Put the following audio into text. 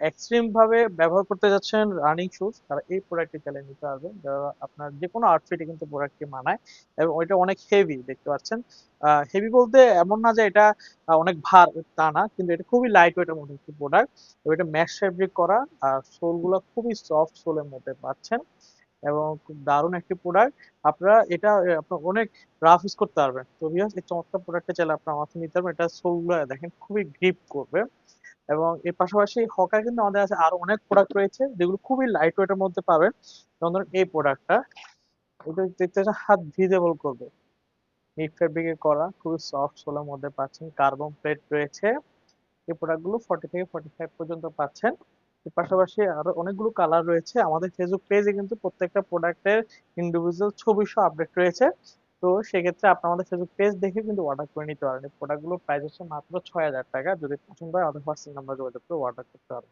Extreme ভাবে ব্যবহার করতে যাচ্ছেন রানিং শুজ, তারা এই প্রোডাক্টটি চালিয়ে নিতে পারবেন। যারা আপনার যে কোনো আউটফিটে কিন্তু প্রোডাক্টটি মানায়, এবং ওইটা অনেক হেভি দেখতে পাচ্ছেন। হেভি বলতে এমন না যে এটা অনেক ভার, তা না, কিন্তু এটা খুবই লাইট ওয়েটের মধ্যে একটি প্রোডাক্ট। এটা ম্যাশ ফেব্রিক করা, আর সোল গুলো খুবই সফট সোলের মধ্যে পাচ্ছেন, এবং খুব দারুণ একটি প্রোডাক্ট। আপনারা এটা আপনার অনেক রাফ ইউজ করতে পারবেন। তো ভিউয়ার্স, এই চমৎকার প্রোডাক্টটা চাইলে আপনার আমার থেকে নিতে পারবেন। এটা সোল গুলো দেখেন খুবই গ্রিপ করবে। এবং এর পাশাপাশি হকার কিন্তু আমাদের কাছে আরো অনেক প্রোডাক্ট রয়েছে যেগুলো খুবই লাইট ওয়েটের মধ্যে পাবেন। যেমন ধরুন এই প্রোডাক্টটা, এটা দেখতে পাচ্ছেন হাত ভিজেবল করবে, নিট ফেব্রিকে করা, খুবই সফট সোলের মধ্যে পাচ্ছেন, কার্বন প্লেট রয়েছে। এই প্রোডাক্টগুলো 40 থেকে 45 পর্যন্ত পাচ্ছেন। এর পাশাপাশি আরো অনেকগুলো কালার রয়েছে। আমাদের ফেসবুক পেজে কিন্তু প্রত্যেকটা প্রোডাক্টের ইন্ডিভিজুয়াল ছবি সহ আপডেট রয়েছে। তো সেক্ষেত্রে আপনি আমাদের ফেসবুক পেজ দেখে কিন্তু অর্ডার করে নিতে পারেন। এই প্রোডাক্টগুলোর প্রাইস হচ্ছে মাত্র 6,000 টাকা। যদি পছন্দ হয় আমাদের হোয়াটসঅ্যাপ নাম্বার যোগাযোগ করে অর্ডার করতে পারেন।